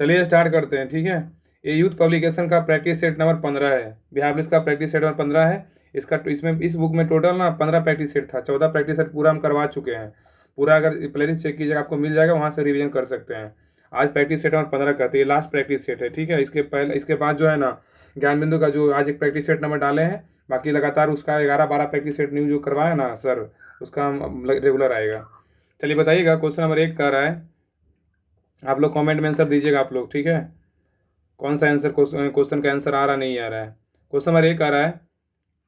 चलिए स्टार्ट करते हैं, ठीक है। ये यूथ पब्लिकेशन का प्रैक्टिस सेट नंबर 15 है। बिहार पुलिस का प्रैक्टिस सेट नंबर 15 है। इसका इसमें इस बुक में टोटल ना 15 प्रैक्टिस सेट था। 14 प्रैक्टिस सेट पूरा हम करवा चुके हैं। पूरा अगर प्लेलिस्ट चेक कीजिएगा आपको मिल जाएगा, वहाँ से रिवीजन कर सकते हैं। आज प्रैक्टिस सेट नंबर 15 करते हैं। ये लास्ट प्रैक्टिस सेट है, ठीक है। इसके बाद जो है ना ज्ञान बिंदु का जो आज एक प्रैक्टिस सेट नंबर डाले हैं, बाकी लगातार उसका 11-12 प्रैक्टिस सेट न्यू जो करवाया ना सर, उसका हम रेगुलर आएगा। चलिए बताइएगा, क्वेश्चन नंबर 1 कह रहा है, आप लोग कमेंट में आंसर दीजिएगा आप लोग, ठीक है। कौन सा आंसर क्वेश्चन का आंसर आ रहा नहीं आ रहा है। क्वेश्चन नंबर 1 आ रहा है,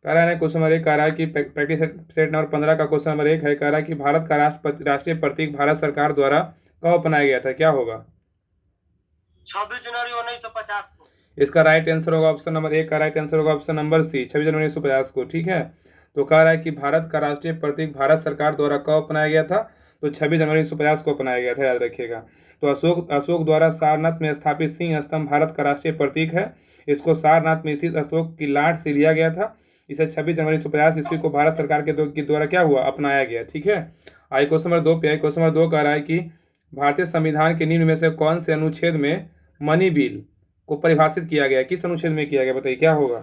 कह रहा है क्वेश्चन नंबर 1 कह रहा है कि प्रैक्टिस सेट नंबर 15 का क्वेश्चन नंबर 1 है, कह रहा है कि भारत का राष्ट्रीय प्रतीक भारत सरकार द्वारा कब अपनाया गया था, क्या होगा? 26 जनवरी 1950 को। इसका राइट आंसर होगा ऑप्शन नंबर 1 का राइट आंसर होगा ऑप्शन नंबर सी, 26 जनवरी 1950 को, ठीक है। तो कह रहा है कि भारत का राष्ट्रीय प्रतीक भारत सरकार द्वारा कब अपनाया गया था, तो 26 जनवरी 1950 को अपनाया गया था, याद रखिएगा। तो अशोक द्वारा सारनाथ में स्थापित सिंह स्तंभ भारत का राष्ट्रीय प्रतीक है। इसको सारनाथ में स्थित अशोक की लाट से लिया गया था। इसे 26 जनवरी 1950 ईस्वी को भारत सरकार के द्वारा क्या हुआ, अपनाया गया, ठीक है। आई क्वेश्चन नंबर 2 पे आई। क्वेश्चन नंबर 2 कह रहा है कि भारतीय संविधान के निम्न में से कौन से अनुच्छेद में मनी बिल को परिभाषित किया गया, किस अनुच्छेद में किया गया, बताइए क्या होगा?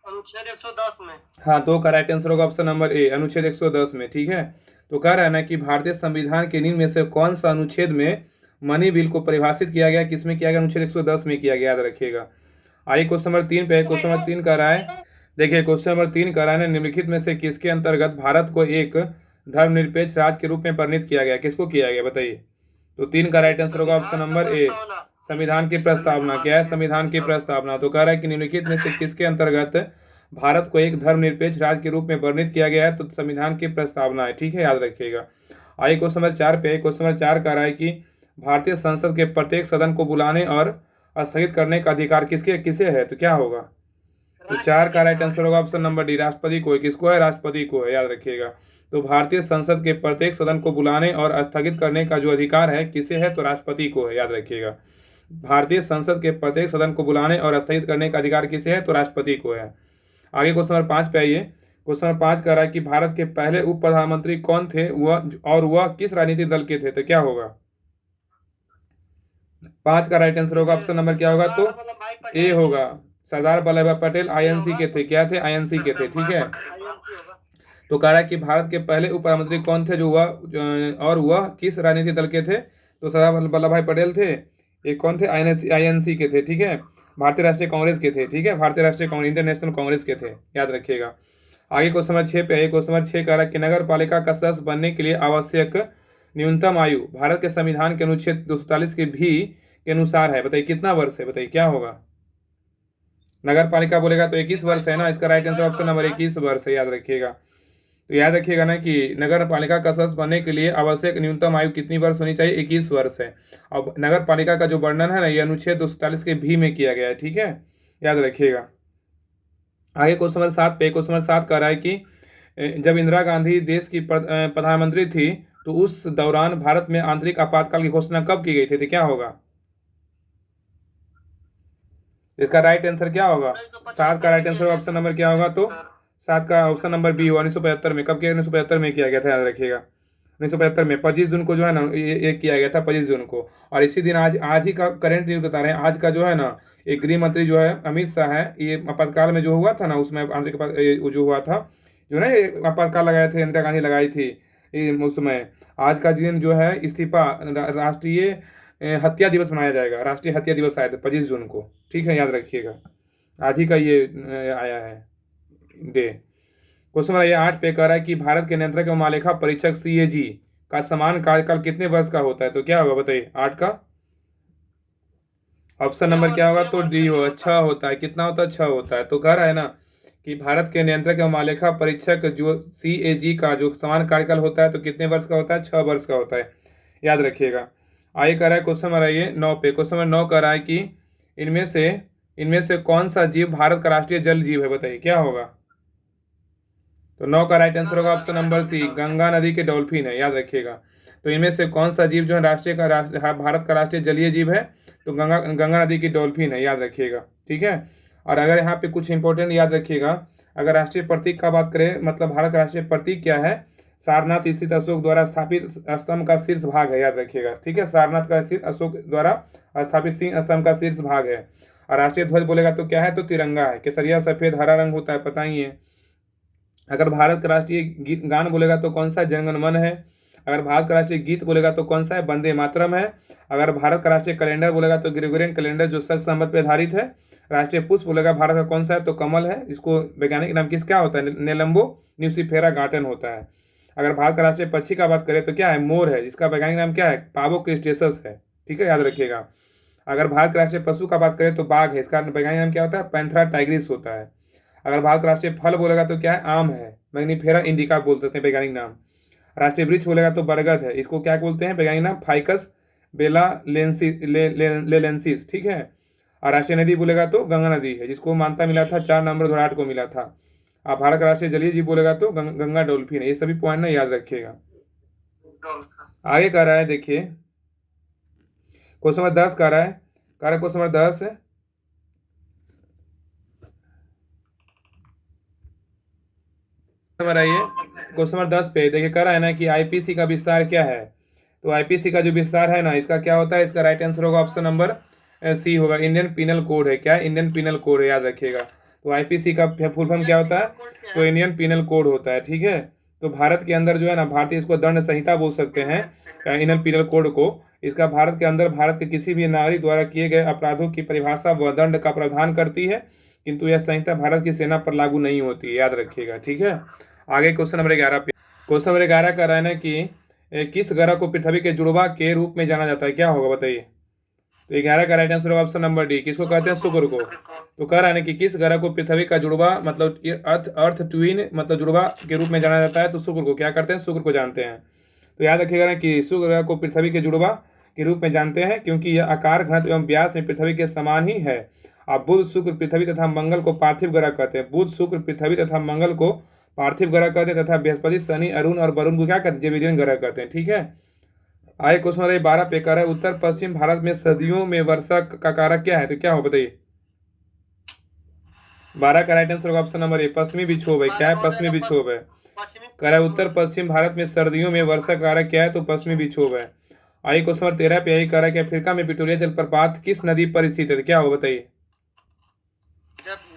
अनुच्छेद 110 में। हाँ, 2 का राइट आंसर होगा ऑप्शन नंबर ए, अनुच्छेद 110 में, ठीक है। तो कह रहा है ना कि भारतीय संविधान के निम्न में से कौन सा अनुच्छेद में मनी बिल को परिभाषित किया गया, किसमें किया गया, अनुच्छेद 110 में किया गया, याद रखिएगा। आइए क्वेश्चन नंबर 3 पे। क्वेश्चन नंबर 3 कह रहा है, देखिए क्वेश्चन नंबर 3 कह रहा है, निम्नलिखित में से किसके अंतर्गत भारत को एक धर्मनिरपेक्ष राज्य के रूप में परिणत किया गया, किसको किया गया, बताइए। तो 3 का राइट आंसर होगा ऑप्शन नंबर ए, संविधान की प्रस्तावना। क्या है, संविधान की प्रस्तावना। तो कह रहा है कि निम्नलिखित में से किसके अंतर्गत भारत को एक धर्मनिरपेक्ष राज्य के रूप में वर्णित किया गया है, तो संविधान की प्रस्तावना है, ठीक है, याद रखिएगा। आइए क्वेश्चन नंबर 4 पे। क्वेश्चन नंबर 4 कह रहा है कि भारतीय संसद के प्रत्येक सदन को बुलाने और स्थगित करने का अधिकार किसे है, तो क्या होगा? तो 4 का राइट आंसर होगा ऑप्शन नंबर डी, राष्ट्रपति को है। किसको है, राष्ट्रपति को है, याद रखिएगा। तो भारतीय संसद के प्रत्येक सदन को बुलाने और स्थगित करने का जो अधिकार है किसे है, तो राष्ट्रपति को है, याद रखिएगा। भारतीय संसद के प्रत्येक सदन को बुलाने और स्थगित करने का अधिकार किसे है, तो राष्ट्रपति को है। आगे क्वेश्चन नंबर 5 पे आइए। क्वेश्चन नंबर 5 कह रहा है कि भारत के पहले उप प्रधानमंत्री कौन थे, वह किस राजनीतिक दल के थे, तो क्या होगा? 5 का राइट आंसर होगा ऑप्शन नंबर क्या होगा, तो ए होगा, सरदार वल्लभ भाई पटेल आईएनसी के थे। क्या थे, आईएनसी के थे, ठीक है। तो कह रहा है कि भारत के पहले उप प्रधानमंत्री कौन थे, जो और वह किस राजनीतिक दल के थे, तो सरदार वल्लभ भाई पटेल थे। ये कौन थे, आईएनसी के थे, ठीक है। भारतीय राष्ट्रीय कांग्रेस के थे, ठीक है, भारतीय राष्ट्रीय कांग्रेस, इंटरनेशनल कांग्रेस के थे, याद रखिएगा। आगे क्वेश्चन नंबर 6 पे आइए। क्वेश्चन नंबर 6 कह रहा है कि नगर पालिका का सदस्य बनने के लिए आवश्यक न्यूनतम आयु भारत के संविधान के अनुच्छेद 247 के भी के अनुसार है, बताइए कितना वर्ष है, बताइए क्या होगा? नगर पालिका बोलेगा तो 21 वर्ष है ना, इसका राइट आंसर ऑप्शन नंबर 21 वर्ष है, याद रखिएगा। तो याद रखिएगा ना कि नगर पालिका का सदस्य बनने के लिए आवश्यक न्यूनतम आयु कितनी वर्ष होनी चाहिए, 21 वर्ष है। अब नगर पालिका का जो वर्णन है ना, ये अनुच्छेद 247 के भी में किया गया है, ठीक है, याद रखिएगा। आगे क्वेश्चन नंबर 7 पे। क्वेश्चन नंबर 7 कह रहा है कि जब इंदिरा गांधी देश की प्रधानमंत्री थी, तो उस दौरान भारत में आंतरिक आपातकाल की घोषणा कब की गई थी, तो क्या होगा? इसका राइट आंसर क्या होगा? 7 का राइट आंसर ऑप्शन नंबर क्या होगा, तो 7 का ऑप्शन नंबर बी होगा, 1975 में। कब किया, 1975 में किया गया था, याद रखिएगा। 1975 में 25 जून को जो है ना, ये किया गया था 25 जून को। और इसी दिन आज ही का करंट न्यूज बता रहे हैं, आज का जो है ना, एक गृह मंत्री जो है अमित शाह है, ये आपातकाल में जो हुआ था ना, उसमें आंतरिक जो हुआ था, जो ना ये आपातकाल लगाए थे, इंदिरा गांधी लगाई थी उसमें, आज का दिन जो है इस्तीफा राष्ट्रीय हत्या दिवस मनाया जाएगा, राष्ट्रीय हत्या दिवस आया था 25 जून को, ठीक है, याद रखिएगा। आज ही का ये आया है डे। क्वेश्चन नंबर 8 पे कह रहा है कि भारत के नियंत्रक एवं महालेखा परीक्षक सीएजी का समान कार्यकाल कितने वर्ष का होता है, तो क्या होगा, बताइए। 8 का ऑप्शन नंबर क्या होगा, तो डी होगा, 6 होता है। कितना होता है, 6 होता है। तो कह रहा है ना कि भारत के नियंत्रक एवं महालेखा परीक्षक जो सीएजी का जो समान कार्यकाल होता है, तो कितने वर्ष का होता है, 6 वर्ष का होता है, याद रखिएगा। आगे कह रहा है क्वेश्चन नंबर आइए 9 पे। क्वेश्चन नंबर 9 कह रहा है कि इनमें से कौन सा जीव भारत का राष्ट्रीय जल जीव है, बताइए क्या होगा? तो 9 का राइट आंसर होगा ऑप्शन नंबर सी, गंगा नदी के डॉल्फिन है, याद रखिएगा। तो इनमें से कौन सा जीव जो है भारत का राष्ट्रीय जलीय जीव है, तो गंगा नदी की डॉल्फिन है, याद रखिएगा, ठीक है। और अगर यहाँ पे कुछ इंपॉर्टेंट याद रखिएगा, अगर राष्ट्रीय प्रतीक का बात करें, मतलब भारत का राष्ट्रीय प्रतीक क्या है, सारनाथ स्थित अशोक द्वारा स्थापित स्तंभ का शीर्ष भाग है, याद रखिएगा। ठीक है, सारनाथ का स्थित अशोक द्वारा स्थापित सिंह स्तंभ का शीर्ष भाग है। और राष्ट्रीय ध्वज बोलेगा तो क्या है, तो तिरंगा है। केसरिया सफेद हरा रंग होता है, पता ही है। अगर भारत का राष्ट्रीय गीत गान बोलेगा तो कौन सा, जनगण मन है। अगर भारत का राष्ट्रीय गीत बोलेगा तो कौन सा है, वंदे मातरम है। अगर भारत का राष्ट्रीय कैलेंडर बोलेगा तो ग्रेगोरियन कैलेंडर जो शक संवत पर आधारित है। राष्ट्रीय पुष्प बोलेगा भारत का कौन सा है, तो कमल है। इसको वैज्ञानिक नाम किस क्या होता है, नेलम्बो न्यूसिफेरा गार्टन होता है। अगर भारत का राष्ट्रीय पक्षी का बात करें तो क्या है, मोर है, जिसका वैज्ञानिक नाम क्या है, पावो क्रिस्टेसस है। ठीक है, याद रखिएगा। अगर भारत के राष्ट्रीय पशु का बात करें तो बाघ है, इसका वैज्ञानिक नाम क्या होता है, पैंथरा टाइग्रिस होता है। अगर भारत का राष्ट्रीय फल बोलेगा तो क्या है, आम है, मैग्नीफेरा इंडिका बोलते हैं वैज्ञानिक नाम। राष्ट्रीय वृक्ष बोलेगा तो बरगद है, इसको क्या बोलते हैं वैज्ञानिक नाम, फाइकस बेला लेंसिस। ठीक है। और राष्ट्रीय नदी बोलेगा तो गंगा नदी है, जिसको मान्यता मिला था 4 नवंबर 2008 को मिला था। आप भारत का राष्ट्रीय जलीय जीव बोलेगा तो गंगा डॉल्फिन है। ये सभी पॉइंट ना याद रखिएगा। आगे कह रहा है, देखिए क्वेश्चन नंबर 10 कह रहा है, क्वेश्चन नंबर 10 नंबर आइए क्वेश्चन नंबर 10 पे देखिए, कह रहा है ना कि आईपीसी का विस्तार क्या है। तो आईपीसी का जो विस्तार है ना, इसका क्या होता है, इसका राइट आंसर होगा ऑप्शन नंबर सी होगा, इंडियन पिनल कोड है। क्या है, इंडियन पिनल कोड है, याद रखिएगा। तो आईपीसी का फुल फॉर्म क्या होता है, तो इंडियन पिनल कोड होता है। ठीक है। तो भारत के अंदर जो है ना, भारतीय इसको दंड संहिता बोल सकते हैं, इंडियन पिनल कोड को। इसका भारत के अंदर भारत के किसी भी नागरिक द्वारा किए गए अपराधों की परिभाषा व दंड का प्रावधान करती है, किंतु यह संहिता भारत की सेना पर लागू नहीं होती है, याद रखिएगा। ठीक है। आगे क्वेश्चन नंबर 11 पे, क्वेश्चन नंबर 11 का रहा है ना कि किस ग्रह को पृथ्वी के जुड़वा के रूप में जाना जाता है, क्या होगा बताइए। तो 11 का राइट आंसर होगा ऑप्शन नंबर डी, किसको कहते हैं, शुक्र को। तो कह रहा है ना कि किस ग्रह को पृथ्वी का जुड़वा मतलब अर्थ ट्विन मतलब जुड़वा के रूप में जाना जाता है, तो शुक्र को क्या करते हैं, शुक्र को जानते हैं। तो याद रखिएगा ना कि शुक्र ग्रह को पृथ्वी के जुड़वा के रूप में जानते हैं, क्योंकि यह आकार, घनत्व एवं व्यास में पृथ्वी के समान ही है। अब बुध, शुक्र, पृथ्वी तथा मंगल को पार्थिव ग्रह कहते हैं। बुध, शुक्र, पृथ्वी तथा मंगल को पार्थिव ग्रह कहते हैं, तथा बृहस्पति, शनि, अरुण और वरुण को क्या कहते हैं, जेविलियन ग्रह कहते हैं। ठीक है। आगे क्वेश्चन नंबर 12 पे कर है, उत्तर पश्चिम भारत में सर्दियों में वर्षा का कारक क्या है, तो क्या हो बताइए। 12 का राइट आंसर होगा ऑप्शन नंबर ए, पश्चिमी विक्षोभ है। क्या है, पश्चिमी विक्षोभ है। कह रहा है उत्तर पश्चिम भारत में सर्दियों में वर्षा का कारक क्या है, तो पश्चिमी विक्षोभ है। आगे क्वेश्चन नंबर 13 पे यही कह रहा है कि अफ्रीका में विक्टोरिया जलप्रपात किस नदी पर स्थित है, क्या हो बताइए।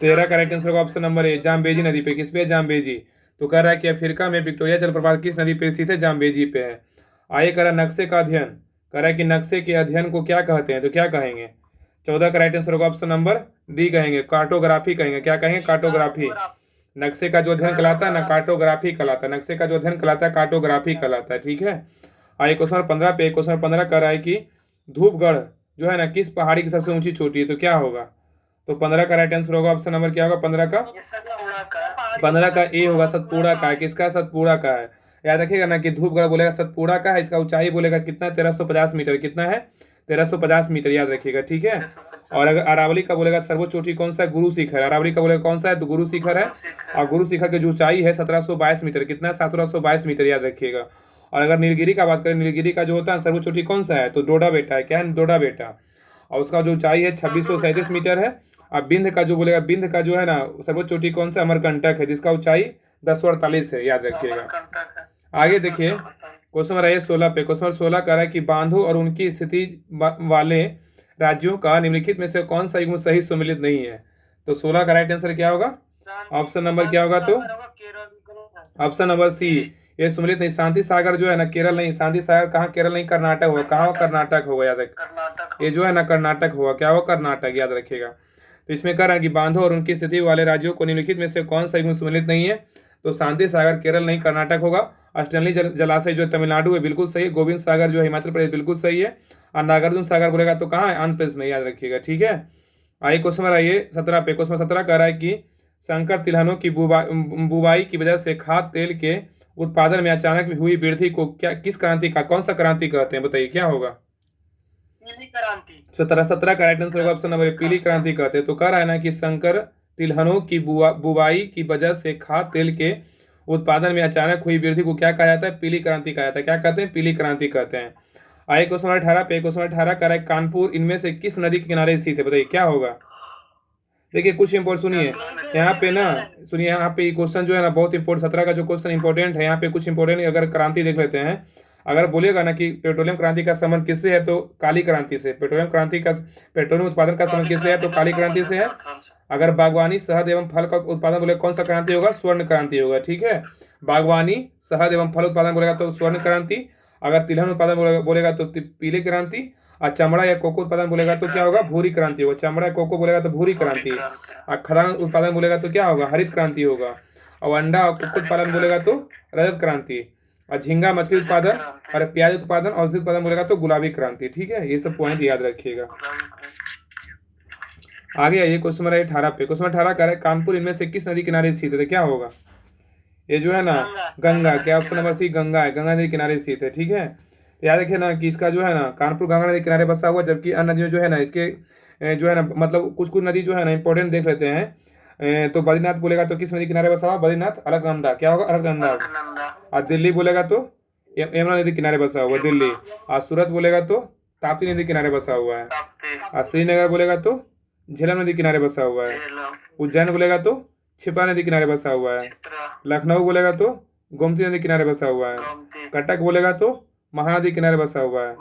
13 का राइट आंसर होगा ऑप्शन नंबर ए, जाम्बेजी नदी पे। किस पे, जाम्बेजी। तो कह रहा है कि अफ्रीका में विक्टोरिया जलप्रपात किस नदी पे स्थित है, जाम्बेजी पे है। आगे कह रहा है नक्शे का अध्ययन, कह रहा है कि नक्शे के अध्ययन को क्या कहते हैं, तो क्या कहेंगे। 14 का राइट आंसर होगा ऑप्शन नंबर डी, कहेंगे कार्टोग्राफी कहेंगे। क्या कहेंगे, कार्टोग्राफी। नक्शे का जो अध्ययन कहलाता है ना, कार्टोग्राफी कहलाता है। नक्शे का जो अध्ययन कहलाता है, कार्टोग्राफी कहलाता है। ठीक है। आगे क्वेश्चन 15 पे, क्वेश्चन 15 कह रहा है कि धूपगढ़ जो है ना, किस पहाड़ी की सबसे ऊंची चोटी है, तो क्या होगा। तो 15 का राइट आंसर होगा ऑप्शन नंबर क्या होगा, 15 का ए होगा, सतपुड़ा का है। किसका, सतपुड़ा का है। याद रखिएगा ना कि धूपगढ़ बोलेगा सतपुड़ा का है। इसका ऊंचाई बोलेगा कितना, 1350 मीटर। कितना है, 1350 मीटर, याद रखिएगा। ठीक है। और अगर अरावली का बोलेगा सर्वोच्च चोटी कौन सा है, गुरु शिखर। अरावली का बोलेगा कौन सा है, तो गुरु शिखर है। और गुरु शिखर की जो ऊंचाई है 1722 मीटर। कितना है, 1722 मीटर, याद रखिएगा। और अगर नीलगिरी का बात करें, नीलगिरी का जो होता है सर्वोच्च चोटी कौन सा है, तो डोडा बेटा है। क्या है, डोडा बेटा। और उसका जो ऊंचाई है 2637 मीटर है। अब बिंद का जो बोलेगा, बिंद का जो है ना सर्वोच्च चोटी कौन सा, अमरकंटक है, जिसका ऊंचाई 1048 है, याद रखिएगा। आगे देखिए क्वेश्चन नंबर है 16 पे, क्वेश्चन नंबर 16 कह रहा है कि बांधों और उनकी स्थिति वाले राज्यों का निम्नलिखित में से कौन सा युग्म सही सम्मिलित नहीं है। तो 16 का राइट आंसर क्या होगा, ऑप्शन नंबर क्या होगा, तो ऑप्शन नंबर सी, ये सम्मिलित नहीं। शांति सागर जो है ना, केरल नहीं, शांति सागर कहाँ, केरल नहीं, कर्नाटक होगा। कहाँ होगा, कर्नाटक होगा, याद रख। ये जो है ना कर्नाटक होगा। क्या होगा, कर्नाटक, याद रखिएगा। तो इसमें कह रहा है कि बांधों और उनकी स्थिति वाले राज्यों को निम्नलिखित में से कौन सा युग्म सम्मिलित नहीं है। तो शांति सागर केरल नहीं, कर्नाटक होगा। अष्टनली जलाशय जो तमिलनाडु है, बिल्कुल सही है। गोविंद सागर जो है हिमाचल प्रदेश, बिल्कुल सही है। और नागार्जुन सागर बोलेगा तो कहाँ है, आंध्र प्रदेश में, याद रखिएगा। ठीक है। आइए क्वेश्चन नंबर आइए 17 पे, क्वेश्चन 17 कह रहा है कि संकर तिलहनों की बुवाई की वजह से खाद्य तेल के उत्पादन में अचानक हुई वृद्धि को क्या, किस क्रांति का, कौन सा क्रांति कहते हैं, बताइए क्या होगा। पीली क्रांति। 17 का राइट आंसर होगा ऑप्शन नंबर, पीली क्रांति कहते हैं। तो कह रहा है ना कि संकर तिलहनों की बुवाई की वजह से खाद्य तेल के उत्पादन में अचानक हुई वृद्धि को क्या कहा जाता है, पीली क्रांति कहा जाता है। क्या कहते हैं, पीली क्रांति कहते हैं। आइए क्वेश्चन नंबर 18 पे, क्वेश्चन नंबर 18 कह रहा है कानपुर इनमें से किस नदी के किनारे स्थित है, बताइए क्या होगा। देखिए कुछ इम्पोर्ट सुनिए यहाँ पे ना, सुनिए यहाँ पे क्वेश्चन जो है ना बहुत इंपोर्टेंट, 17 का जो क्वेश्चन इंपॉर्टेंट है यहाँ पे कुछ इंपॉर्टेंट अगर क्रांति देख लेते हैं। अगर बोलेगा ना कि पेट्रोलियम क्रांति का संबंध किससे है तो काली क्रांति से, पेट्रोलियम उत्पादन का संबंध किससे है तो काली क्रांति से है। अगर बागवानी शहद एवं फल का उत्पादन बोले कौन सा क्रांति होगा, स्वर्ण क्रांति होगा, ठीक है। बागवानी शहद एवं फल उत्पादन बोलेगा तो स्वर्ण क्रांति। अगर तिलहन उत्पादन बोलेगा तो पीली क्रांति। और चमड़ा या कोको उत्पादन बोलेगा तो क्या होगा, भूरी क्रांति होगा। चमड़ा या कोको बोलेगा तो भूरी क्रांति। और खाद्यान्न उत्पादन बोलेगा तो क्या होगा, हरित क्रांति होगा। और अंडा और कुक्कुट पालन बोलेगा तो रजत क्रांति। और झींगा मछली उत्पादन और प्याज उत्पादन औषधि उत्पादन बोलेगा तो गुलाबी क्रांति, ठीक है। ये सब पॉइंट याद रखिएगा। आगे आइए क्वेश्चन नंबर 18 पे। क्वेश्चन 18 कह रहा है कानपुर इनमें से किस नदी किनारे स्थित है, तो क्या होगा, ये जो है ना गंगा, क्या ऑप्शन नंबर सी गंगा है, गंगा नदी किनारे स्थित है, ठीक है। याद रखिए ना कि इसका जो है ना कानपुर गंगा नदी किनारे बसा हुआ, जबकि अन्य नदियों जो है ना इसके जो है ना मतलब कुछ कुछ नदी जो है ना इंपॉर्टेंट देख लेते हैं। तो बद्रीनाथ बोलेगा तो किस नदी किनारे बसा हुआ, बद्रीनाथ अलकनंदा, क्या होगा अलकनंदा। और दिल्ली बोलेगा तो यमुना नदी किनारे बसा हुआ दिल्ली। और सूरत बोलेगा तो ताप्ती नदी किनारे बसा हुआ है। और श्रीनगर बोलेगा तो झेलम नदी किनारे बसा हुआ है। उज्जैन बोलेगा तो छिपरा नदी किनारे बसा हुआ है। लखनऊ बोलेगा तो गोमती नदी किनारे बसा हुआ है। कटक बोलेगा तो महानदी किनारे बसा हुआ है।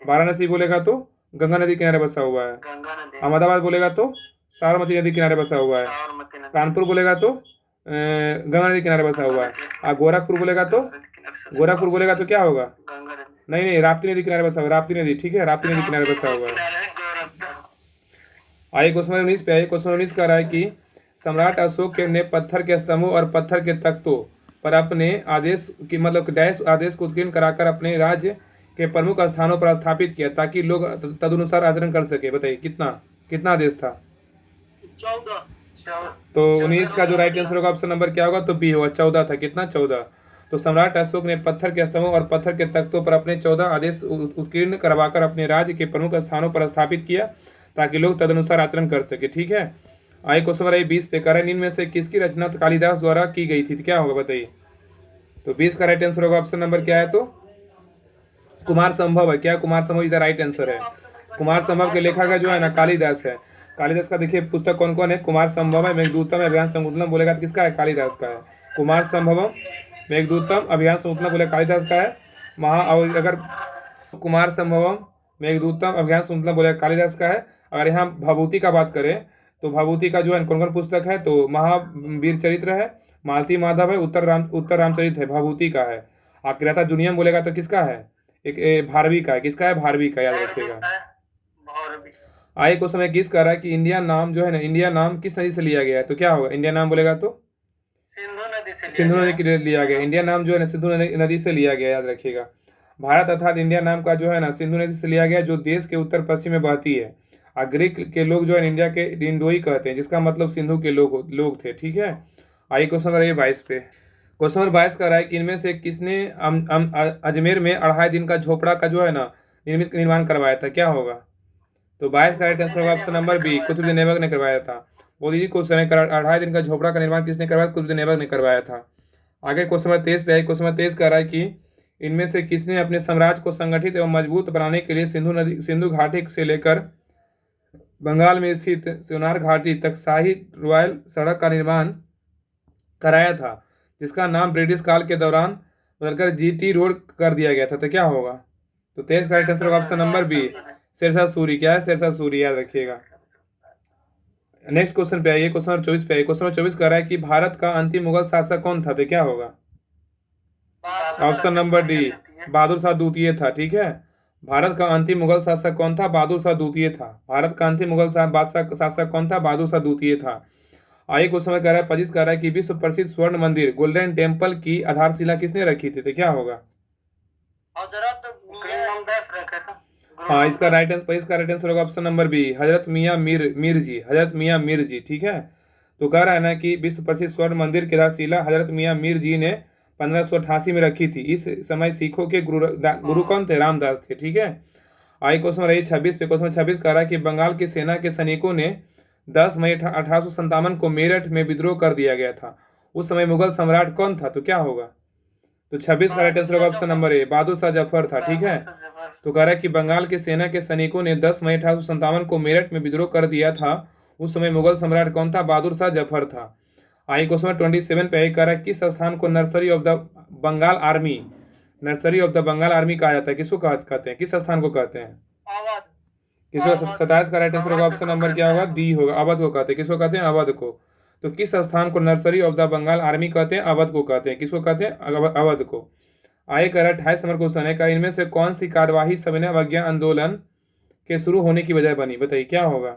वाराणसी बोलेगा तो गंगा नदी किनारे बसा हुआ है। अहमदाबाद बोलेगा तो साबरमती नदी किनारे बसा हुआ है। कानपुर बोलेगा तो गंगा नदी किनारे बसा हुआ है। और गोरखपुर बोलेगा तो क्या होगा, नहीं राप्ती नदी किनारे बसा हुआ है, राप्ती नदी, ठीक है, राप्ती नदी किनारे बसा हुआ है। आइए क्वेश्चन 19 पे आइए। क्वेश्चन 19 कह रहा है कि सम्राट अशोक ने पत्थर के स्तंभों और पत्थर के तख्तों पर अपने आदेश की मतलब डैश आदेश को उत्कीर्ण कराकर अपने राज्य के प्रमुख स्थानों पर स्थापित किया ताकि लोग तदनुसार आचरण कर सके। बताइए कितना आदेश था। 14। तो 19 का जो राइट आंसर होगा ऑप्शन नंबर क्या होगा, तो बी होगा, 14 था। कितना, 14। तो सम्राट अशोक ने पत्थर के स्तंभों और पत्थर के तख्तों पर अपने 14 आदेश उत्कीर्ण करवाकर अपने राज्य के प्रमुख स्थानों पर स्थापित किया ताकि लोग तदनुसार आचरण कर सके, ठीक है। आइए क्वेश्चन नंबर 20 पे कह रहा है इनमें से किसकी रचना कालिदास द्वारा की गई थी, तो क्या होगा बताइए। तो 20 का राइट आंसर होगा ऑप्शन नंबर क्या है, तो कुमार संभव है। क्या कुमार संभव इधर राइट आंसर है। कुमार संभव के लेखक जो है ना कालिदास है। कालिदास का देखिए पुस्तक कौन कौन है, कुमार संभव है, मेघदूतम, अभियान शकुंतलम बोलेगा तो किसका है, कालिदास का है। कुमार संभवम, मेघदूतम, अभियान शकुंतलम बोले कालिदास का है। और अगर कुमार संभवम, मेघदूतम, अभियान शकुंतलम बोले कालिदास का है। अगर यहाँ भभूति का बात करें तो भभूति का जो है कौन कौन पुस्तक है, तो महावीर चरित्र है, मालती माधव है, उत्तर रामचरित है, भभूति का है। और क्रेता जुनियम बोलेगा तो किसका है, एक भारवी का है। किसका है, भारवी का, याद रखिएगा। आइए क्वेश्चन 21 कह रहा है कि इंडिया नाम जो है ना, इंडिया नाम किस नदी से लिया गया है, तो क्या होगा। इंडिया नाम बोलेगा तो सिंधु नदी के लिए लिया गया। इंडिया नाम जो है ना सिंधु नदी से लिया गया, याद रखिएगा। भारत अर्थात इंडिया नाम का जो है ना सिंधु नदी से लिया गया, जो देश के उत्तर पश्चिम में बहती है। और ग्रीक के लोग जो है इंडिया के इंडोई कहते हैं, जिसका मतलब सिंधु के लोग थे, ठीक है। आइए क्वेश्चन नंबर 22 पे। क्वेश्चन नंबर 22 कह रहा है कि इनमें से किसने अजमेर में 2.5 दिन का झोपड़ा का जो है ना निर्माण करवाया था, क्या होगा। तो 22 का राइट आंसर होगा option number B, Qutbuddin Aibak ने करवाया था। बोलिए क्वेश्चन है 2.5 दिन का झोपड़ा का निर्माण किसने करवाया, कुतुबुद्दीन ऐबक ने करवाया था। आगे क्वेश्चन नंबर 23 पे आए। क्वेश्चन नंबर 23 कह रहा है कि इनमें से किसने अपने साम्राज्य को संगठित एवं मजबूत बनाने के लिए सिंधु घाटी से लेकर बंगाल में स्थित सोनार घाटी तक शाही रॉयल सड़क का निर्माण कराया था, जिसका नाम ब्रिटिश काल के दौरान बदलकर जीटी रोड कर दिया गया था, तो क्या होगा। तो 23 का राइट आंसर होगा option number B, Sher Shah Suri. क्या है, शेरशाह सूरी, याद रखिएगा। नेक्स्ट क्वेश्चन पे आइए। क्वेश्चन नंबर 24 पे आइए। क्वेश्चन नंबर 24 कह रहा है कि भारत का अंतिम मुगल शासक कौन था, तो क्या होगा। Option number D, Bahadur Shah द्वितीय था, ठीक है। भारत का अंतिम मुगल शासक कौन था, बहादुर शाह द्वितीय था। भारत का अंतिम मुगल शासक कौन था, बहादुर शाह द्वितीय था। आइए क्वेश्चन में कह रहा है 25 कह रहा है कि विश्व प्रसिद्ध स्वर्ण मंदिर गोल्डन टेम्पल की आधारशिला किसने रखी थी, तो क्या होगा। हाँ, इसका राइट आंसर होगा ऑप्शन नंबर बी, हजरत मियाँ मीर जी, हजरत मियाँ मीर जी, ठीक है। तो कह रहा है ना कि विश्व प्रसिद्ध स्वर्ण मंदिर की आधारशिला हजरत मियाँ मीर जी ने 1588 में रखी थी। इस समय सिखों के गुरु कौन थे, रामदास थे, ठीक है। आइए क्वेश्चन रही 26 पे। क्वेश्चन 26 कह रहा है कि बंगाल की सेना के सैनिकों ने 10 मई 1857 को मेरठ में विद्रोह कर दिया गया था। उस समय मुगल सम्राट कौन था, तो क्या होगा। तो 26 का राइट आंसर होगा option number A, Bahadur Shah Zafar था, ठीक है। तो कह रहा है कि बंगाल के सेना के सैनिकों ने 10 मई 1857 को मेरठ में विद्रोह कर दिया था। उस समय मुगल सम्राट कौन था? बहादुर शाह जफर था। आगे क्वेश्चन 27 पे कह रहा है किस स्थान को nursery of the Bengal army, nursery of the Bengal army कहा जाता है? किसको कहते हैं, किस स्थान को कहते हैं? अवध। किसको? 27 का राइट आंसर होगा ऑप्शन नंबर क्या होगा? डी होगा। अवध को कहते हैं। किसको कहते हैं? अवध को। तो किस स्थान को nursery of the Bengal army कहते हैं? अवध को कहते हैं। किसको कहते हैं? अवध को। आगे कह रहा है 28 नंबर क्वेश्चन है, इनमें से कौन सी कार्यवाही सविनय अवज्ञा आंदोलन के शुरू होने की वजह बनी? बताइए क्या होगा?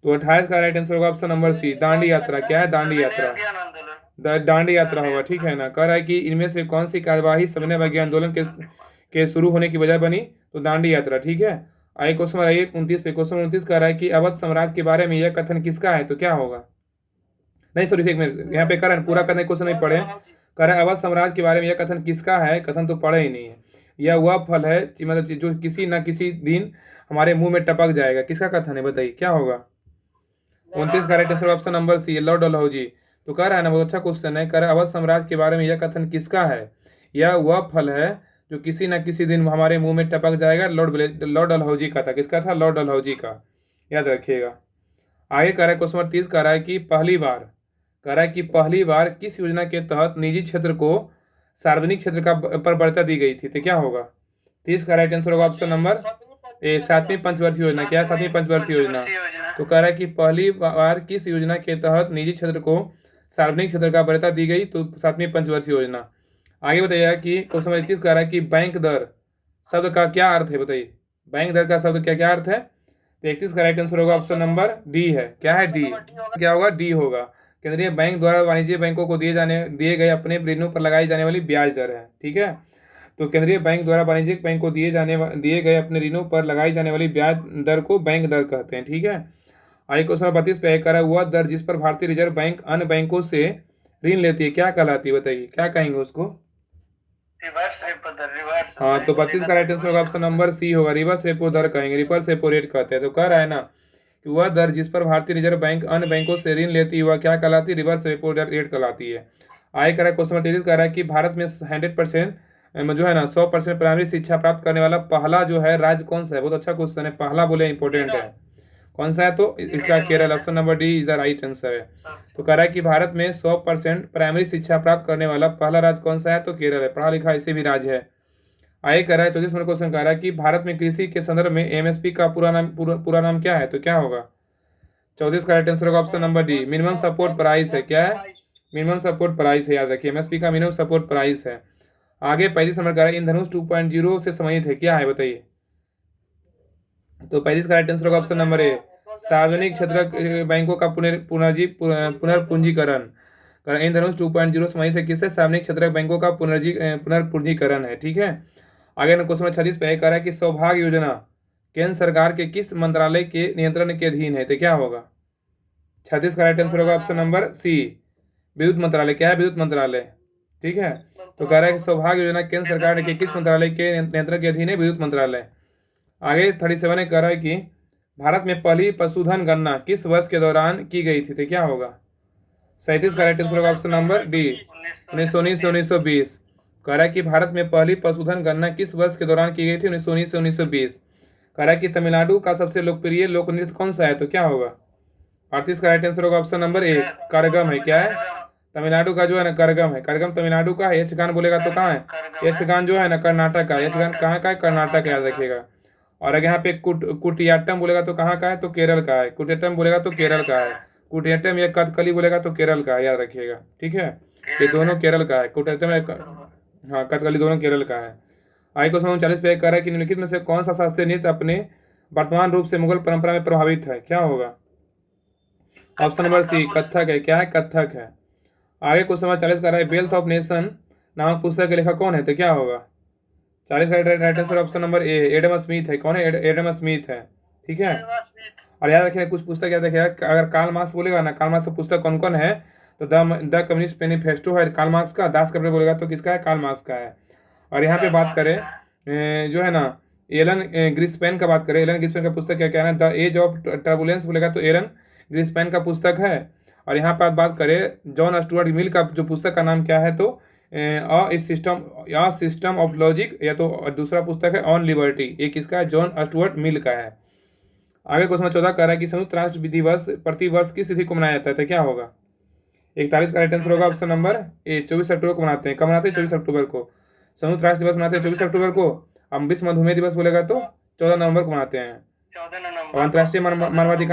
तो 28 का राइट आंसर होगा ऑप्शन नंबर सी, दांडी यात्रा। क्या है? दांडी यात्रा। दांडी यात्रा होगा, ठीक है ना। कह रहा है कि इनमें से कौन सी कार्यवाही सविनय अवज्ञा आंदोलन के शुरू होने की वजह बनी? तो दांडी यात्रा, ठीक है। आगे क्वेश्चन आइए 29 पे। क्वेश्चन 29 कह रहा है कि अवध साम्राज्य के बारे में यह कथन किसका है? तो क्या होगा? नहीं सॉरी, एक मिनट, यहाँ पे कह रहा है पूरा करने क्वेश्चन नहीं पढ़े। कह रहा है अवध साम्राज्य के बारे में यह कथन किसका है? कथन तो पढ़े ही नहीं है। यह वह फल है मतलब जो किसी न किसी दिन हमारे मुंह में टपक जाएगा। किसका कथन है? बताइए क्या होगा? 29 का right answer option number C, Lord Dalhousie. तो कह रहा है ना, बहुत अच्छा क्वेश्चन है। कह रहा है अवध साम्राज्य के बारे में यह कथन किसका है? यह वह फल है जो किसी न किसी दिन हमारे मुंह में टपक जाएगा। लॉर्ड डलहौजी का था। किसका था? लॉर्ड डलहौजी का, याद रखिएगा। आगे कह रहा है क्वेश्चन नंबर 30 कह रहा है कि पहली बार किस योजना के तहत निजी क्षेत्र को सार्वजनिक क्षेत्र का पर वरीयता दी गई थी? तो क्या होगा? 30 का राइट आंसर होगा ऑप्शन नंबर ए, 7वीं पंचवर्षीय योजना। क्या है? 7वीं पंचवर्षीय योजना। तो कह रहा है कि पहली बार किस योजना के तहत निजी क्षेत्र को सार्वजनिक क्षेत्र का वरीयता दी गई? तो 7वीं पंचवर्षीय योजना। आगे बताइएगा कि क्वेश्चन नंबर 31 कह रहा है कि बैंक दर शब्द का क्या अर्थ है? बताइए बैंक दर का शब्द क्या क्या अर्थ है? तो 31 का राइट आंसर होगा ऑप्शन नंबर डी है। क्या है? डी। क्या होगा? डी होगा। केंद्रीय बैंक द्वारा वाणिज्यिक बैंकों को दिए गए अपने ऋणों पर लगाई जाने वाली ब्याज दर है, ठीक है। तो केंद्रीय बैंक द्वारा वाणिज्यिक बैंक को दिए गए अपने ऋणों पर लगाई जाने वाली ब्याज दर को बैंक दर कहते हैं, ठीक है। आगे क्वेश्चन 32 पे करा वह दर जिस पर भारतीय रिजर्व बैंक अन्य बैंकों से ऋण लेती है क्या कहलाती है? बताइए क्या कहेंगे उसको? रिवर्स रेपो दर। रिवर्स। हाँ, तो 32 का राइट आंसर होगा ऑप्शन नंबर सी होगा, रिवर्स रेपो दर कहेंगे, रिवर्स रेपो रेट कहते हैं। तो कह रहा है ना कि वह दर जिस पर भारतीय रिजर्व बैंक अन्य बैंकों से ऋण लेती है वह क्या कहलाती है? रिवर्स रेपो रेट कहलाती है। आगे कह रहा है क्वेश्चन 33 कह रहा है कि भारत में 100% जो है ना 100% प्राइमरी शिक्षा प्राप्त करने वाला पहला जो है राज्य कौन सा है? बहुत अच्छा क्वेश्चन है, पहला बोले इंपॉर्टेंट है। कौन सा है? तो इसका Kerala, option number D is the right answer है। तो कह रहा है कि भारत में 100% प्राइमरी शिक्षा प्राप्त करने वाला पहला राज्य कौन सा है? तो केरल है। पढ़ा लिखा इसे भी राज्य है। आगे कह रहा है 34 नंबर क्वेश्चन कह रहा है कि भारत में कृषि के संदर्भ में एमएसपी का पूरा नाम क्या है? तो क्या होगा? 34 का राइट आंसर होगा option number D, minimum support price है। क्या है? मिनिमम सपोर्ट प्राइस है, याद रखिए एमएसपी का मिनिमम सपोर्ट प्राइस है। आगे 35 नंबर कह रहा है इंद्रधनुष 2.0 से संबंधित है, क्या है बताइए? तो 35 का राइट आंसर होगा ऑप्शन नंबर ए, सार्वजनिक क्षेत्र बैंकों का पुनर्पूंजीकरण। इंद्रधनुष 2.0 संबंधित है किससे? सार्वजनिक क्षेत्र बैंकों का पुनर्पूंजीकरण है, ठीक है। आगे क्वेश्चन 36 पे कह रहा है कि सौभाग्य योजना केंद्र सरकार के किस मंत्रालय के नियंत्रण के अधीन है? तो क्या होगा? 36 का राइट आंसर होगा ऑप्शन नंबर सी, विद्युत मंत्रालय। क्या है? विद्युत मंत्रालय, ठीक है। तो कह रहा है कि सौभाग्य योजना केंद्र सरकार के किस मंत्रालय के नियंत्रण के अधीन है? विद्युत मंत्रालय। आगे 37 ने कह रहा है कि भारत में पहली पशुधन गणना किस वर्ष के दौरान की गई थी? तो क्या होगा? 37 का राइट आंसर होगा ऑप्शन नंबर डी, 1919 कह रहा है कि भारत में पहली पशुधन गणना किस वर्ष के दौरान की गई थी? 1919 कह रहा है कि तमिलनाडु का सबसे लोकप्रिय लोक नृत्य कौन सा है? तो क्या होगा? 38 का राइट आंसर होगा ऑप्शन नंबर ए, करगम है। क्या है? तमिलनाडु का जो है ना करगम है। करगम तमिलनाडु का है। यक्षगान बोलेगा तो कहाँ है? यक्षगान जो है ना कर्नाटक का। यक्षगान कहाँ का है? कर्नाटक, याद रखिएगा। और अगर यहाँ पे कुटियाट्टम बोलेगा तो कहाँ का है? तो केरल का है। कुटियाट्टम बोलेगा तो केरल का है। कुटियाट्टम या कथकली बोलेगा तो केरल का है, याद रखिएगा, ठीक है। ये दोनों केरल का है। कुटियाट्टम हाँ, कथकली दोनों केरल का है। आगे क्वेश्चन 39 पे कह रहा है कि निम्नलिखित में से कौन सा शास्त्रीय नृत्य अपने वर्तमान रूप से मुगल परंपरा में प्रभावित है? क्या होगा? ऑप्शन नंबर सी, कथक है। क्या है? कथक है। आगे क्वेश्चन नंबर 40 कह रहा है वेल्थ ऑफ नेशन नामक पुस्तक के लेखक कौन है? तो क्या होगा? 40 का right answer option number A, Adam Smith है। कौन है? एडम स्मिथ है, ठीक है। और याद रखिए कुछ पुस्तक याद रखिएगा, अगर कार्ल मार्क्स बोलेगा ना, कार्ल मार्क्स का पुस्तक कौन कौन है? तो द कम्युनिस्ट मैनिफेस्टो है कार्ल मार्क्स का। दास कपड़े बोलेगा तो किसका है? कार्ल मार्क्स का है। और यहाँ पे बात करें जो है ना एलन ग्रिस्पेन का बात करें, एलन ग्रिस्पेन का पुस्तक क्या क्या है? द एज ऑफ टर्बुलेंस बोलेगा तो एलन ग्रिस्पेन का पुस्तक है। और यहाँ पर बात करें जॉन स्टुअर्ट मिल का जो पुस्तक का नाम क्या है? तो सिस्टम ऑफ लॉजिक, या तो दूसरा पुस्तक है ऑन लिबर्टी। ये किसका है? जॉन स्टुअर्ट मिल का है। आगे क्वेश्चन 14 कह रहा है कि संयुक्त राष्ट्र दिवस प्रति वर्ष किस तिथि को मनाया जाता है, तो क्या होगा? 41 का राइट आंसर होगा ऑप्शन नंबर ए, 24 अक्टूबर को मनाते हैं। कब मनाते हैं? 24 अक्टूबर को। संयुक्त राष्ट्र दिवस मनाते हैं 24 अक्टूबर को। हम विश्व मधुमेह दिवस बोलेगा तो 14 नवंबर को मनाते हैं। 14 और नवंबर अंतर्राष्ट्रीय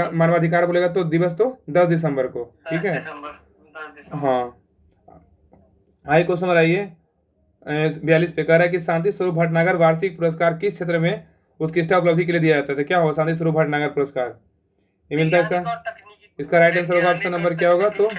मानवाधिकार बोलेगा तो दिवस तो 10 दिसंबर को। ठीक है, 10 दिसंबर। हाँ। आगे क्वेश्चन बनाइए 42 पे कह रहा है कि शांति स्वरूप भटनागर वार्षिक पुरस्कार किस क्षेत्र में उत्कृष्ट उपलब्धि के लिए दिया जाता है, तो क्या होगा शांति स्वरूप भटनागर पुरस्कार? ये मिलता है इसका। इसका राइट आंसर होगा ऑप्शन नंबर क्या होगा? तो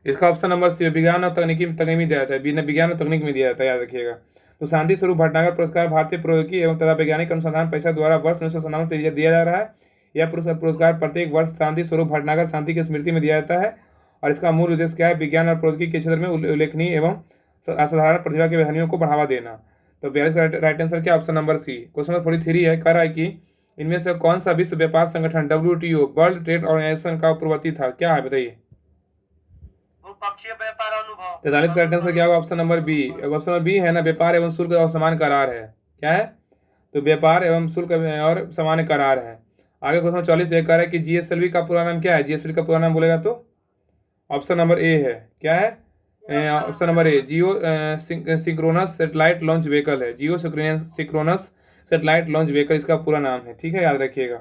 इसका ऑप्शन नंबर सी, विज्ञान और तकनीकी में दिया जाता है। विज्ञान और तकनीक में दिया जाता है, याद रखिएगा। तो शांति स्वरूप भटनागर पुरस्कार भारतीय प्रौद्योगिकी एवं तथा वैज्ञानिक अनुसंधान परिषद द्वारा वर्ष 1997 में दिया जा रहा है। यह पुरस्कार प्रत्येक वर्ष शांति स्वरूप भटनागर शांति की स्मृति में दिया जाता है और इसका मूल उद्देश्य क्या है? विज्ञान और प्रौद्योगिकी के क्षेत्र में उल्लेखनीय एवं असाधारण प्रतिभा के मेधावियों को बढ़ावा देना। तो 42 का राइट आंसर क्या? Option number C. Question number 43 है, कह रहा है कि इनमें से कौन सा विश्व व्यापार संगठन WTO वर्ल्ड ट्रेड ऑर्गेनाइजेशन का पूर्ववर्ती था, क्या है बताइए? पक्षीय व्यापार अनुभव। 43 का राइट आंसर क्या होगा? Option number B. Option number B है ना, व्यापार एवं शुल्क और समान करार है। क्या है? तो व्यापार एवं शुल्क और समान करार है। आगे क्वेश्चन 44 पे कह रहा है कि GSLV का पूरा नाम क्या है? GSLV का पूरा नाम बोलेगा तो ऑप्शन नंबर ए है। क्या है? Option number A, Jio synchronous satellite launch vehicle है। जियो सिंक्रोनस सैटेलाइट लॉन्च व्हीकल इसका पूरा नाम है। ठीक है, याद रखिएगा।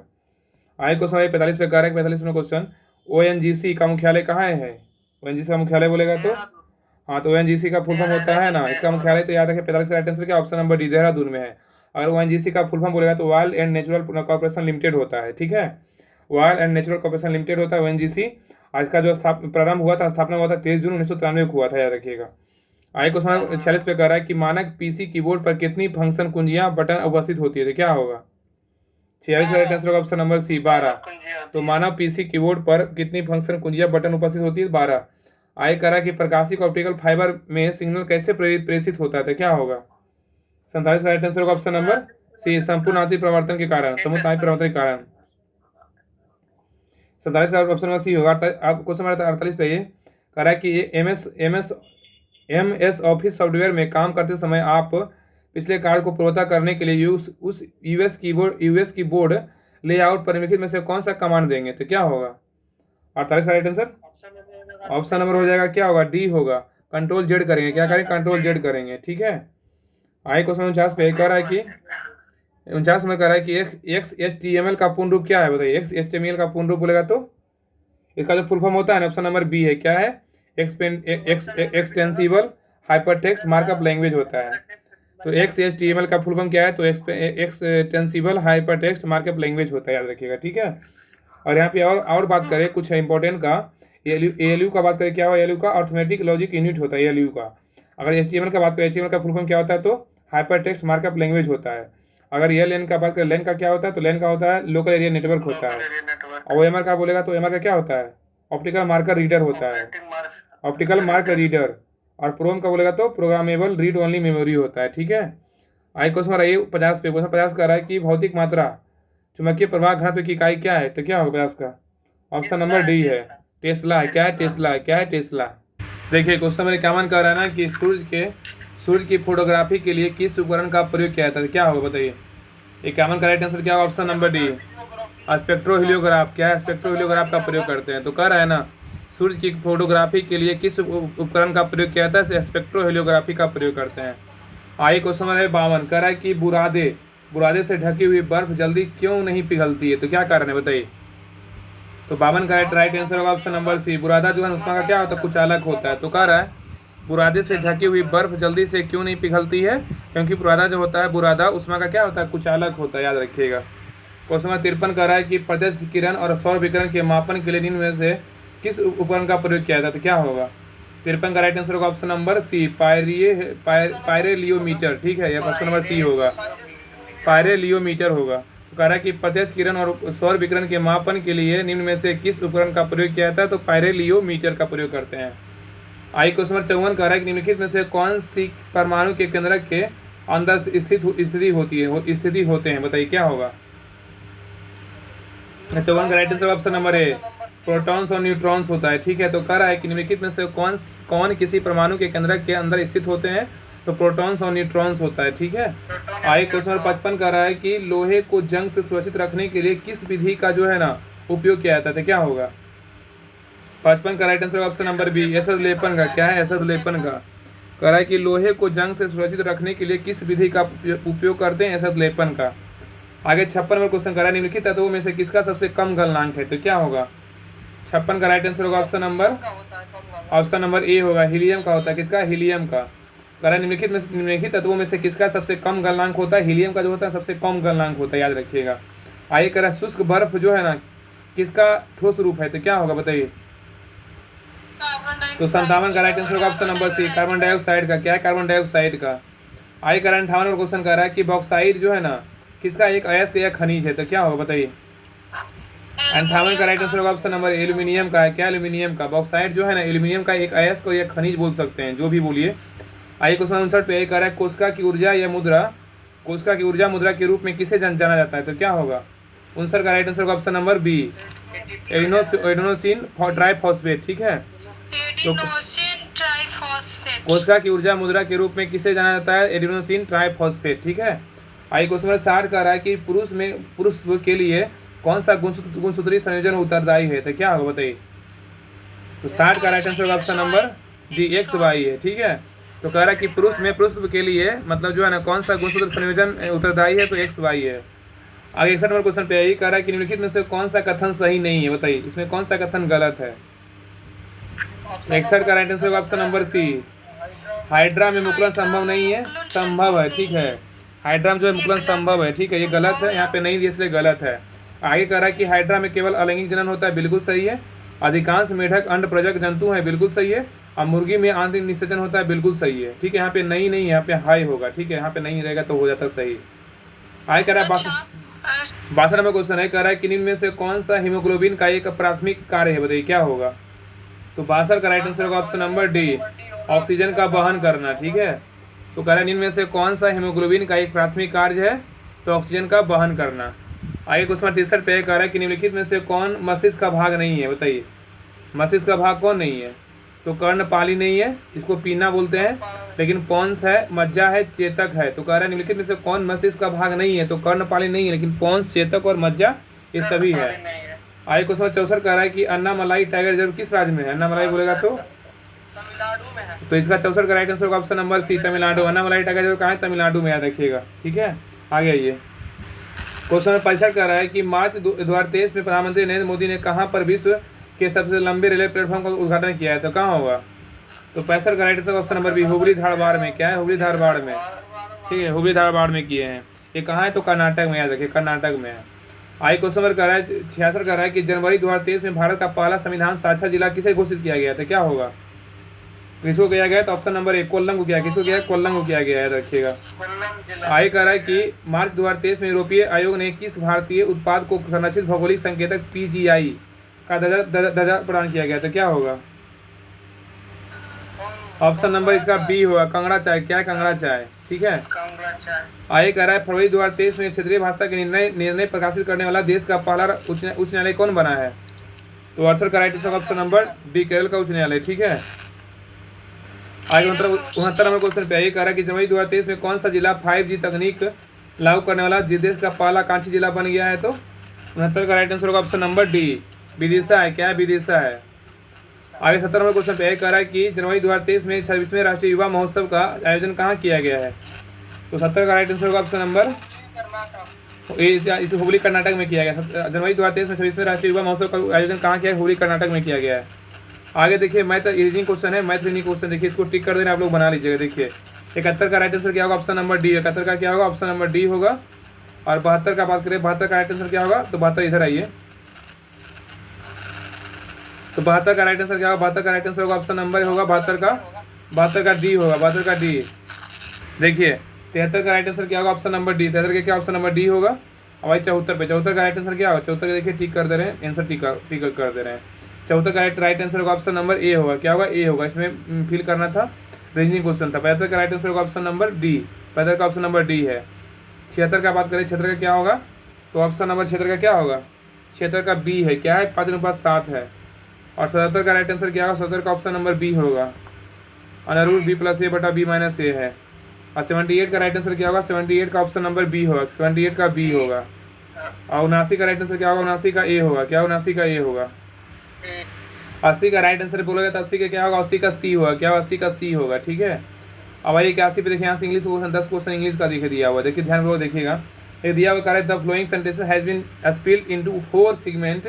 आगे क्वेश्चन 45 पे कह रहा है, 45 में क्वेश्चन ONGC का मुख्यालय कहाँ है? ONGC का मुख्यालय बोलेगा तो हाँ, तो ONGC का फुल फॉर्म होता है ना, इसका मुख्यालय तो याद रखें। 45 का राइट आंसर क्या? ऑप्शन नंबर डी, देहरादून में है। अगर ONGC का फुल फॉर्म बोलेगा तो oil and natural corporation limited होता है। ठीक है, oil and natural corporation limited होता है ONGC। आज का जो प्रारंभ हुआ था, स्थापना हुआ था 23 जून 1993 को हुआ था, याद रखिएगा। आगे क्वेश्चन 46 पे कह रहा है कि मानक PC कीबोर्ड पर कितनी फंक्शन कुंजियां बटन उपस्थित होती है, तो क्या होगा? 46 का राइट आंसर होगा ऑप्शन नंबर सी, 12। तो मानव PC कीबोर्ड पर कितनी फंक्शन कुंजियां बटन उपस्थित होती है? 12। आगे कह रहा है कि प्रकाशिक ऑप्टिकल फाइबर में सिग्नल कैसे प्रेषित होता है, तो क्या होगा? 47 का राइट आंसर होगा ऑप्शन नंबर सी, संपूर्ण आंतरिक परिवर्तन के कारण, समुद्र आंतरिक परिवर्तन के कारण। 47 का ऑप्शन नंबर सी होगा। अब क्वेश्चन नंबर 48 पे ये कह रहा है कि MS ऑफिस सॉफ्टवेयर में काम करते समय आप पिछले कार्य को पूर्णतः करने के लिए उस यूएस कीबोर्ड लेआउट पर निम्नलिखित में से कौन सा कमांड देंगे, तो क्या होगा? 48 का राइट आंसर ऑप्शन नंबर हो जाएगा क्या होगा? डी होगा। कंट्रोल जेड करेंगे। क्या करेंगे? कंट्रोल जेड करेंगे। ठीक है। आगे क्वेश्चन 49 पे कह रहा है कि 49 में कह रहा है कि XHTML का पूर्ण रूप क्या है, बताइए। XHTML का पूर्ण रूप बोलेगा तो इसका जो फुल फॉर्म होता है ना, ऑप्शन नंबर बी है। क्या है? एक्सटेंसिबल हाइपरटेक्स्ट मार्कअप लैंग्वेज होता है। तो XHTML का फुल फॉर्म क्या है? तो एक्सटेंसिबल हाइपरटेक्स्ट मार्कअप लैंग्वेज होता है, याद रखिएगा। ठीक है। और यहाँ पे और बात करें कुछ इंपॉर्टेंट का, ALU का बात करें, क्या हो? ALU का अर्थमेटिक लॉजिक यूनिट होता है ALU का। अगर HTML का बात करें, HTML का फुल फॉर्म क्या होता है? तो हाइपरटेक्स्ट मार्कअप लैंग्वेज होता है। अगर ये लेन का बात करें, लेन का क्या होता है? तो लेन का होता है लोकल एरिया नेटवर्क होता है। और OMR का बोलेगा तो OMR का क्या होता है? ऑप्टिकल मार्कर रीडर होता है, ऑप्टिकल मार्कर रीडर। और प्रोम का बोलेगा तो प्रोग्रामेबल रीड ओनली मेमोरी होता है। ठीक है। आगे क्वेश्चन रही 50 पे, क्वेश्चन 50 कर रहा है कि भौतिक मात्रा चुंबकीय प्रवाह घनत्व की इकाई क्या है, तो क्या होगा 50 का? ऑप्शन नंबर डी है, टेस्ला है। क्या है? टेस्ला है। क्या है? टेस्ला। देखिए क्वेश्चन मेरे क्या मन कर रहा है ना कि सूर्य की फोटोग्राफी के लिए किस उपकरण का प्रयोग किया जाता है, क्या होगा बताइए। ये क्या मन का राइट आंसर क्या होगा? Option number D, spectroheliograph. क्या है? स्पेक्ट्रोहिलियोग्राफ का प्रयोग करते हैं। तो कह रहा है ना सूर्य की फोटोग्राफी के लिए किस उपकरण का प्रयोग किया जाता है? स्पेक्ट्रोहिलियोग्राफी का प्रयोग करते हैं। आगे क्वेश्चन नंबर 52 कह रहा है कि बुरादे से ढकी हुई बर्फ जल्दी क्यों नहीं पिघलती है, तो क्या कारण है बताइए। तो 52 का राइट आंसर होगा ऑप्शन नंबर सी, बुरादा जो है उसका क्या होता है? कुछ अलग होता है। तो कह रहा है बुरादे से ढकी हुई बर्फ जल्दी से क्यों नहीं पिघलती है? क्योंकि बुरादा जो होता है, बुरादा उसमें का क्या होता है? कुछ अलग होता है, याद रखिएगा। क्वेश्चन नंबर 53 कह रहा है कि प्रत्यक्ष किरण और सौर विकिरण के मापन के लिए निम्न में से किस उपकरण का प्रयोग किया जाता है, तो क्या होगा? 53 का राइट आंसर होगा ऑप्शन नंबर सी, पायरेलियोमीटर। ठीक है, यह ऑप्शन नंबर सी होगा, पायरेलियोमीटर होगा। तो कह रहा है कि प्रत्यक्ष किरण और सौर विकिरण के मापन के लिए निम्न में से किस उपकरण का प्रयोग किया जाता है? तो पायरेलियोमीटर का प्रयोग करते हैं। आई क्वेश्चन नंबर 54 कह रहा है कि निम्नलिखित में से कौन सी परमाणु के केंद्रक के अंदर स्थिति होते हैं, बताइए क्या होगा। 54 का right answer option number A, protons और न्यूट्रॉन्स होता है। ठीक है। तो कह रहा है कि निम्नलिखित में से कौन किसी परमाणु के केंद्रक के अंदर स्थित होते हैं? तो प्रोटॉन्स और न्यूट्रॉन्स होता है, ठीक है। आगे क्वेश्चन नंबर 55 कह रहा है कि लोहे को जंग से सुरक्षित रखने के लिए किस विधि का जो है ना उपयोग किया जाता है, क्या होगा। 55 का right answer option number B, एसद लेपन का। क्या है, एसद लेपन का। कह रहा है कि लोहे को जंग से सुरक्षित रखने के लिए किस विधि का उपयोग करते हैं, एसद लेपन का। आगे 56 नंबर क्वेश्चन करा, निम्नलिखित तत्वों में से किसका सबसे कम गलनांक है, तो क्या होगा। 56 का राइट आंसर होगा ऑप्शन नंबर ए होगा, हीलियम का होता है। किसका, हीलियम का। करा निम्नलिखित तत्वों में से किसका सबसे कम गलनांक होता है, हीलियम का जो होता है सबसे कम गलनांक होता है, याद रखिएगा। आगे करा शुष्क बर्फ जो है ना किसका ठोस रूप है, तो क्या होगा बताइए। तो 57 का राइट आंसर होगा option number C, carbon dioxide का। क्या है, कार्बन डाइऑक्साइड का। आगे करा 58 और क्वेश्चन कर रहा है कि बॉक्साइड जो है ना किसका एक अयस्क या खनिज है, तो क्या होगा बताइए। 58 का राइट आंसर होगा ऑप्शन नंबर एल्यूमिनियम का है। क्या, एल्यूमिनियम का। बॉक्साइड जो है ना एल्यूमिनियम का एक अयस्क या खनिज बोल सकते हैं, जो भी बोलिए। आइए क्वेश्चन 59 पे कह रहा है कोशिका की ऊर्जा या मुद्रा, कोशिका की ऊर्जा मुद्रा के रूप में किसे जाना जाता है, तो क्या होगा। 59 का राइट आंसर होगा option number B, adenosine triphosphate, ठीक है। तो कोशिका की ऊर्जा मुद्रा के रूप में किसे जाना जाता है, एडिनोसिन ट्राइफॉस्फेट, ठीक है। आइए क्वेश्चन नंबर 60 का रहा है कि पुरुष के लिए कौन सा गुणसूत्रीय संयोजन उत्तरदायी है, तो क्या होगा बताइए। तो 60 का राइट आंसर होगा ऑप्शन नंबर डी, XY है, ठीक है। तो कह रहा है कि पुरुष के लिए मतलब जो है ना कौन सा गुणसूत्र संयोजन उत्तरदायी है, तो XY है। आगे 61 नंबर क्वेश्चन पे यही कह रहा है कि निम्नलिखित में से कौन सा कथन सही नहीं है, बताइए इसमें कौन सा कथन गलत है। 61 का राइट आंसर होगा ऑप्शन नंबर सी, हाइड्रा में मुकुलन संभव नहीं है, संभव है, ठीक है। हाइड्रा में जो है मुकुलन संभव है, ठीक है, ये गलत है, यहाँ पे नहीं दिया इसलिए गलत है। आगे कह रहा है कि हाइड्रा में केवल अलैंगिक जनन होता है, बिल्कुल सही है। अधिकांश मेढक अंड प्रजक जंतु है, बिल्कुल सही है। और मुर्गी में आंतरिक निषेचन होता है, बिल्कुल सही है, ठीक है। यहाँ पे नहीं, यहाँ पे हाई होगा, ठीक है, यहाँ पे नहीं रहेगा तो हो जाता सही। आगे कह रहा है 62 नंबर क्वेश्चन है, कह रहा है कि निम्न में से कौन सा हीमोग्लोबिन का एक प्राथमिक कार्य है, बताइए क्या होगा। तो 62 का राइट आंसर होगा ऑप्शन नंबर डी, ऑक्सीजन का वहन करना, ठीक है। तो कह रहा है इनमें से कौन सा हीमोग्लोबिन का एक प्राथमिक कार्य है, तो ऑक्सीजन का वहन करना। आगे क्वेश्चन 63 पे कह रहा है कि निम्नलिखित में से कौन मस्तिष्क का भाग नहीं है, बताइए मस्तिष्क का भाग कौन नहीं है। तो कर्णपाली नहीं है, जिसको पीना बोलते हैं, लेकिन पॉन्स है, मज्जा है, चेतक है। तो कह रहा है निम्नलिखित में से कौन मस्तिष्क का भाग नहीं है, तो कर्णपाली नहीं है, लेकिन पॉन्स, चेतक और मज्जा ये सभी है। आगे क्वेश्चन 64 कह रहा है कि अन्नामलाई टाइगर रिजर्व किस राज्य में है, अन्नामलाई बोलेगा तो तमिलनाडु में है। तो इसका 64 का राइट आंसर होगा option number C, Tamil Nadu. Annamalai tiger reserve कहाँ है, तमिलनाडु में, याद रखिएगा, ठीक है। आगे आइए क्वेश्चन नंबर 65 कह रहा है कि मार्च 2023 में प्रधानमंत्री नरेंद्र मोदी ने कहाँ पर विश्व के सबसे लंबे रेलवे प्लेटफॉर्म का उद्घाटन किया है, तो कहाँ होगा। तो 65 का right answer option number B, Hubli Dharwad में। क्या है, हुबली धारवाड़ में, ठीक है, हुबली धारवाड़ में किए हैं। ये कहाँ है, तो कर्नाटक में, याद रखिए कर्नाटक में है। आई क्वेश्चन नंबर कह रहा है 66 कह रहा है कि जनवरी 2023 में भारत का पहला संविधान साक्षर जिला किसे घोषित किया गया था, क्या होगा। किसको किया गया, तो ऑप्शन नंबर ए, कोल्लम को किया। किसको किया, कोल्लम को किया गया, याद रखिएगा। कोल्लम जिला। आगे कह रहा है कि मार्च 2023 में यूरोपीय आयोग ने किस भारतीय उत्पाद को संरक्षित भौगोलिक संकेतक PGI का दर्जा प्रदान किया गया, तो क्या होगा। ऑप्शन नंबर इसका बी होगा, कांगड़ा चाय। क्या है, कांगड़ा चाय, ठीक है। कांगड़ा चाय। आगे कह रहा है फरवरी 2023 में क्षेत्रीय भाषा के निर्णय प्रकाशित करने वाला देश का पहला उच्च न्यायालय कौन बना है। तो 68 का right answer option number D, Kerala का उच्च न्यायालय, ठीक है। आगे 69 नंबर क्वेश्चन पे यही कह रहा है कि जनवरी 2023 में कौन सा जिला 5G तकनीक लागू करने वाला देश का पहला कांची जिला बन गया है। तो 69 का राइट आंसर होगा ऑप्शन नंबर डी, विदिशा है। क्या है, विदिशा है। आगे 70 नंबर क्वेश्चन पे यही कह रहा है कि जनवरी 2023 में 26वें राष्ट्रीय युवा महोत्सव का आयोजन कहाँ किया गया है। तो 70 का राइट आंसर होगा ऑप्शन नंबर इस हुबली कर्नाटक में किया गया। जनवरी 2023 में 26वें राष्ट्रीय युवा महोत्सव का आयोजन कहाँ किया है, हुबली कर्नाटक में किया गया है। आगे देखिए मैथ रीजनिंग क्वेश्चन है, मैथ रीजनिंग क्वेश्चन देखिए, इसको टिक कर देना, आप लोग बना लीजिएगा। देखिए 71 का राइट आंसर क्या होगा, ऑप्शन नंबर डी। 71 का क्या होगा, ऑप्शन नंबर डी होगा। और 72 का बात करें, 72 का राइट आंसर क्या होगा, तो 72 इधर आइए। तो 72 का राइट आंसर क्या होगा, 72 का राइट आंसर होगा ऑप्शन नंबर होगा 72 का डी होगा, 72 का डी। देखिए 73 का राइट आंसर क्या होगा, ऑप्शन नंबर डी। 73 का क्या ऑप्शन नंबर डी होगा। अब भाई 74 पे, 74 का राइट आंसर क्या होगा, 74 का देखिए टिक कर दे रहे हैं, आंसर टिक कर दे रहे हैं। 74 का राइट आंसर होगा ऑप्शन नंबर ए होगा। क्या होगा, ए होगा, इसमें फिल करना था, रीजनिंग क्वेश्चन था। 75 का राइट आंसर होगा ऑप्शन नंबर डी, 75 का ऑप्शन नंबर डी है। 76 का बात करें, 76 का क्या होगा, तो ऑप्शन नंबर 76 का क्या होगा, 76 का बी है। क्या है, 5:7 है। और 77 का राइट आंसर क्या होगा, 77 का ऑप्शन नंबर बी होगा, √b + a/b - a है। और 78 का राइट आंसर क्या होगा? 78 का ऑप्शन नंबर बी होगा, 78 का बी होगा। और 79 का राइट आंसर क्या होगा? 79 का ए होगा। क्या 79 का ए होगा? 80 का राइट आंसर बोलोगे तो 80 का क्या होगा? 80 का सी होगा। क्या 80 का सी होगा? ठीक है। अब आइए 81 पे देखिए, यहाँ से इंग्लिश क्वेश्चन 10 क्वेश्चन इंग्लिश का दिया हुआ है। देखिए ध्यान पूर्वक देखिएगा। ये दिया हुआ कह रहा है the flowing sentence has been split into 4 segment,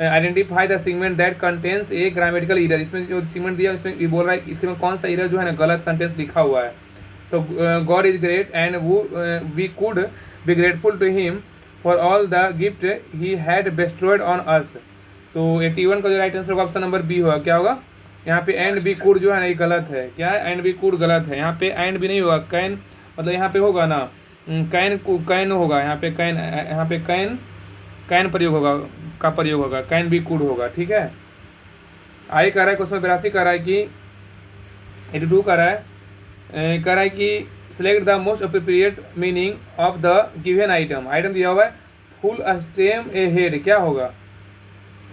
identify the segment that contains a grammatical error. इसमें जो सेगमेंट दिया इसमें ये बोल रहा है इसके में कौन सा एरर जो है ना गलत सेंटेंस लिखा हुआ है। तो God is great and we could be grateful to him for all the gift he had bestowed on us. तो 81 का जो राइट आंसर होगा ऑप्शन नंबर बी होगा। क्या होगा? यहाँ पे एंड बी कुड जो है ना ये गलत है। क्या है? एंड बी कुड गलत है। यहाँ पे एंड भी नहीं होगा, कैन मतलब यहाँ पे होगा ना कैन कैन होगा। यहाँ पे कैन कैन प्रयोग होगा का प्रयोग होगा, कैन बी कुड होगा। ठीक है। आगे कह रहा है क्वेश्चन 82 कह रहा है कि 82 कह रहा है कि select the most appropriate meaning of the given item. Item दिया हुआ है फुल स्टेम ए हेड। क्या होगा?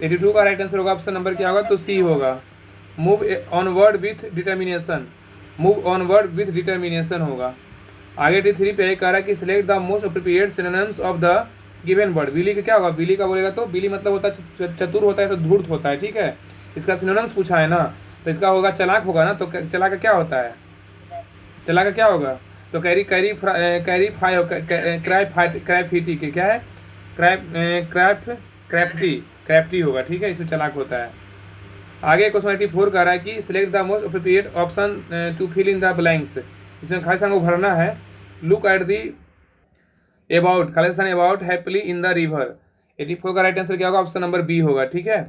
82 का राइट आंसर होगा ऑप्शन नंबर क्या होगा? तो सी होगा। Move onward with determination, move onward with determination होगा। आगे 83 पे कह रहा है कि select the most appropriate synonyms of the given word. Billy का क्या होगा? बिली का बोलेगा तो बिली मतलब होता है चतुर होता है, तो धूर्त होता है। ठीक है। इसका सिनोनिम्स पूछा है ना, तो इसका होगा चालाक होगा ना। तो चालाक का क्या होता है? चालाक का क्या होगा? तो कैरी कैरी कैरी फाई क्रैफिटी के क्या है? क्रैफ्टी होगा। ठीक है। इसमें चालाक होता है। आगे क्वेश्चन 84 कह रहा है कि select the most appropriate option to fill in the blanks. इसमें खालिस्तान को भरना है। लुक एट दी अबाउट, खालिस्तान about happily in the river. 84 का राइट आंसर क्या होगा? ऑप्शन नंबर बी होगा। ठीक है।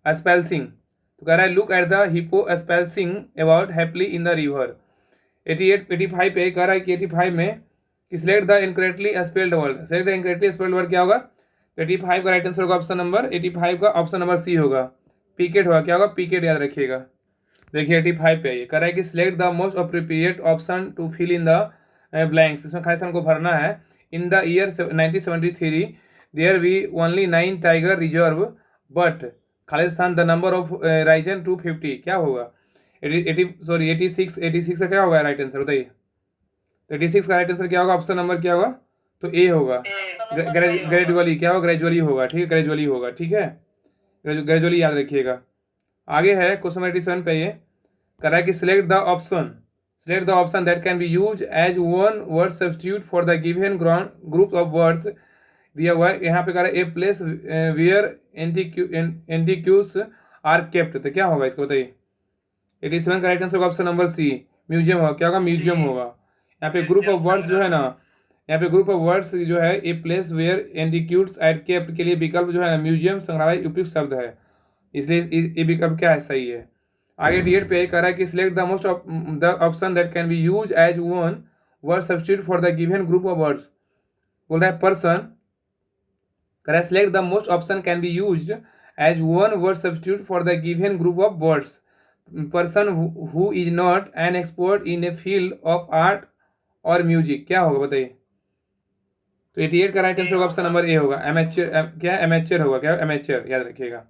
स्पेल्सिंग तो कह रहा है look at the hippo splashing about happily in the river. 85 पे कह रहा है कि 85 में कि select the incorrectly spelled word. Select the incorrectly spelled word क्या होगा? 85 का राइट आंसर होगा ऑप्शन नंबर 85 का ऑप्शन नंबर सी होगा। पिकेट होगा। क्या होगा? पिकेट याद रखिएगा। देखिए 85 पे ये कह रहा है कि select the most appropriate option to fill in the blanks. इसमें खालिस्तान को भरना है। In the year 1973 there we only 9 tiger reserve but खालिस्तान द नंबर ऑफ राइजन 250। क्या होगा? 86 का क्या होगा राइट आंसर बताइए? 86 का राइट आंसर क्या होगा? ऑप्शन नंबर क्या होगा? तो ए होगा। ग्रेजुअली क्या होगा? ग्रेजुअली होगा। ठीक है। ग्रेजुअली होगा। ठीक है। ग्रेजुअली याद रखिएगा। आगे है क्वेश्चन 87 पे ये कह रहा है कि select the option that can be use as one word substitute for the given group of words. दिया हुआ है यहाँ पे कह रहा है a place where antiques are kept. तो क्या होगा इसको बताइए? 87 का राइट आंसर होगा ऑप्शन नंबर सी म्यूजियम होगा। क्या होगा? म्यूजियम होगा। यहाँ पे ग्रुप ऑफ वर्ड्स जो है ना, यहाँ पे ग्रुप ऑफ वर्ड्स जो है a place where antiques are kept के लिए विकल्प जो है ना म्यूजियम संग्रहालय उपयुक्त शब्द है, इसलिए ये विकल्प क्या है? सही है। आगे D8 पे कह रहा है कि select the most the option that can be use as one word substitute for the given group of words. बोल रहा है पर्सन, कह रहा है select the most option can be use as one word substitute for the given group of words. Person who is not an expert in a field of art और music. क्या होगा बताइए? तो 88 का राइट आंसर होगा option number A होगा। Amateur क्या? Amateur होगा। क्या? एमेच्योर याद रखिएगा।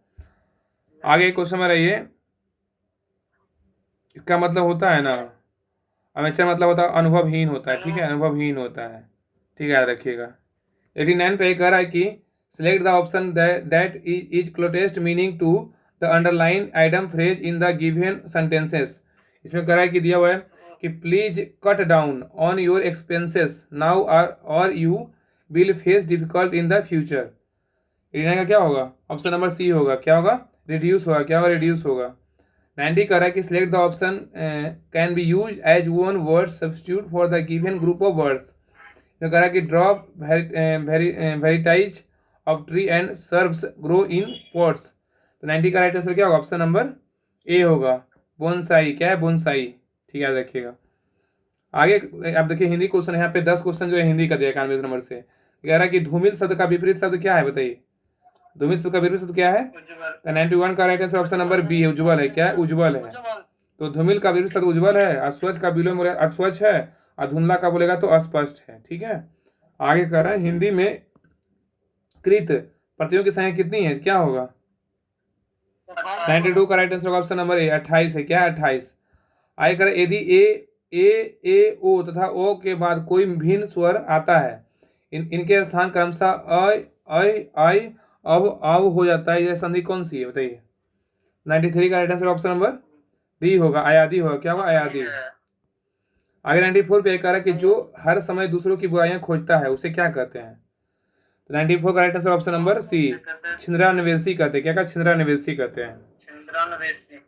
आगे क्वेश्चन में रहिए। इसका मतलब होता है ना अमेचर मतलब होता है अनुभवहीन होता है। ठीक है। अनुभवहीन होता है। ठीक है। याद रखिएगा। 89 पे कह रहा है कि select the option that is closest meaning to the underline item phrase in the given sentences. इसमें कह रहा है कि दिया हुआ है कि please cut down on your expenses now और you will face difficult in the future. 89 का क्या होगा? ऑप्शन नंबर सी होगा। क्या होगा? रिड्यूस होगा। क्या होगा? रिड्यूस होगा। 90 कह रहा है कि select the option can be use as one word substitute for the given group of words. जो कह रहा है कि drop varieties of tree and shrubs grow in pots. तो 90 का राइट आंसर क्या होगा? ऑप्शन नंबर ए होगा। बोनसाई। क्या है? बोनसाई। ठीक है। याद रखिएगा। आगे आप देखिए हिंदी क्वेश्चन यहाँ पे 10 क्वेश्चन जो है हिंदी का दिया 91 नंबर से। कह रहा है कि धूमिल शब्द का विपरीत शब्द क्या है बताइए? धूमिल शब्द का विपरीत शब्द क्या है? तो 91 का right answer option number B है। उज्ज्वल है। क्या है? उज्ज्वल है। तो धूमिल का विपरीत शब्द उज्ज्वल है। अस्वच्छ का विलोम बोले अस्वच्छ है और धुंधला का बोलेगा तो अस्पष्ट है। ठीक है। आगे कह रहा है हिंदी में कृत प्रतियों की संख्या कितनी है? क्या होगा? 92 का right answer option number A 28 है। क्या है? 28। आगे कह रहा है यदि ए ए ओ तथा ओ के बाद कोई भिन्न स्वर आता है, इनके स्थान क्रमशः आई अब हो जाता है, यह संधि कौन सी है बताइए। 93 का right answer option number B होगा, अयादी होगा। क्या होगा? अयादी। आगे 94 पे कह रहा है कि जो हर समय दूसरों की बुराइयां खोजता है उसे क्या कहते हैं। तो 94 का right answer option number C, छिंद्रान्वेषी कहते हैं। क्या कहा? छिंद्रान्वेषी कहते हैं। छिंद्रान्वेषी।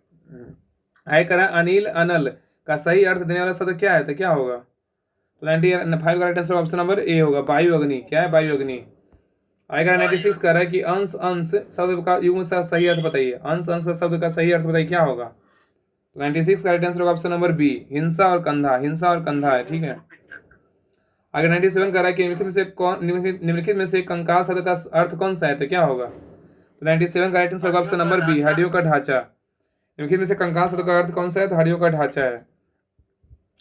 आगे कह रहा है अनिल अनल का सही अर्थ देने वाला शब्द क्या है, तो क्या होगा। तो 95 का right answer option number A होगा, वायु अग्नि। क्या है? वायु अग्नि। आएगा 96 कह रहा है कि अंश अंश शब्द का युग्म से सही अर्थ बताइए। अंश अंश का शब्द का सही अर्थ बताइए, क्या होगा। 96 का राइट आंसर होगा ऑप्शन नंबर बी, हिंसा और कंधा। हिंसा और कंधा है, ठीक है। आगे 97 कह रहा है कि निम्नलिखित में से कंकाल शब्द का अर्थ कौन सा है, तो क्या होगा। तो 97 का राइट आंसर होगा ऑप्शन नंबर बी, हड्डियों का ढांचा। निम्नलिखित में से कंकाल शब्द का अर्थ कौन सा है, तो हड्डियों का ढांचा है।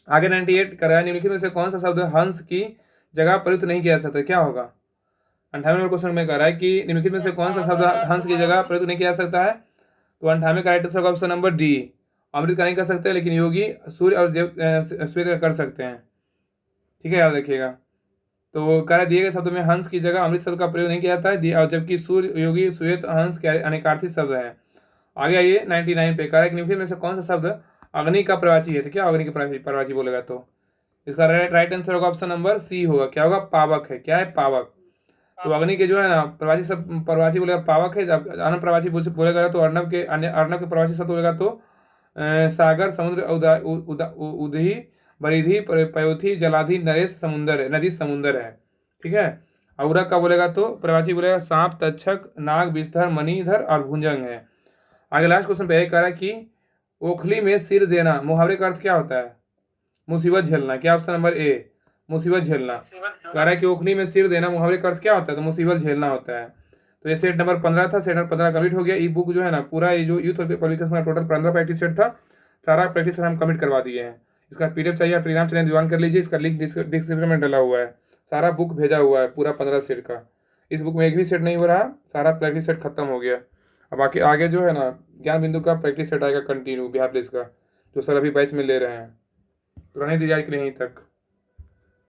आगे 98 कह रहा है निम्नलिखित में से कौन सा शब्द हंस की जगह प्रयुक्त नहीं किया जा सकता, क्या होगा। 98 नंबर क्वेश्चन में कह रहा है कि निम्नलिखित में से कौन सा शब्द हंस की जगह प्रयुक्त नहीं किया जा सकता है। तो 98 का राइट आंसर होगा ऑप्शन नंबर डी, अमृत का नहीं कर सकते, लेकिन योगी सूर्य और श्वेत का कर सकते हैं, ठीक है, याद रखिएगा। तो कह रहा दिए गए शब्द में हंस की जगह अमृत शब्द का प्रयोग नहीं किया जाता है, और जबकि सूर्य, योगी, श्वेत, हंस के अनेकार्थी शब्द है। आगे आइए 99 पे कह रहा है कि निम्नलिखित में से कौन सा शब्द अग्नि का प्रवाची है, तो क्या अग्नि का प्रवाची बोलेगा। तो इसका राइट आंसर होगा ऑप्शन नंबर सी होगा, क्या होगा, पावक है। क्या है? पावक। तो अग्नि के जो है ना प्रवाची शब्द, प्रवाची बोलेगा पावक है। जब अनंत प्रवाची बोलेगा तो अर्णव के प्रवाची शब्द बोलेगा तो सागर, समुद्र, उदही, परिधि, पयोथी, जलाधि, नरेश, समुंदर है, नदी समुंदर है, ठीक है। औरक का बोलेगा तो प्रवाची बोलेगा सांप, तक्षक, नाग, बिस्तर, मणिधर और भुंजंग है। आगे लास्ट क्वेश्चन पे कह रहा है कि ओखली में सिर देना मुहावरे का अर्थ क्या होता है। मुसीबत झेलना। क्या ऑप्शन नंबर ए, मुसीबत झेलना। कह रहा है कि ओखली में सिर देना मुहावरे का अर्थ क्या होता है, तो मुसीबत झेलना होता है। तो ये सेट नंबर 15 था, सेट नंबर 15 कंप्लीट हो गया। ई बुक जो है ना पूरा ये जो यूथ पब्लिकेशन का टोटल 15 प्रैक्टिस सेट था, सारा प्रैक्टिस सेट हम कंप्लीट करवा दिए हैं। इसका पीडीएफ चाहिए आप टेलीग्राम चैनल ज्वाइन कर लीजिए, इसका लिंक डिस्क्रिप्शन में डला हुआ है। सारा बुक भेजा हुआ है पूरा 15 सेट का। इस बुक में एक भी सेट नहीं हो रहा, सारा प्रैक्टिस सेट खत्म हो गया। अब बाकी आगे जो है ना ज्ञान बिंदु का प्रैक्टिस सेट आएगा कंटिन्यू बिहार पुलिस का, जो सर अभी बैच में ले रहे हैं। तो रहने दीजिए आज के लिए यहीं तक।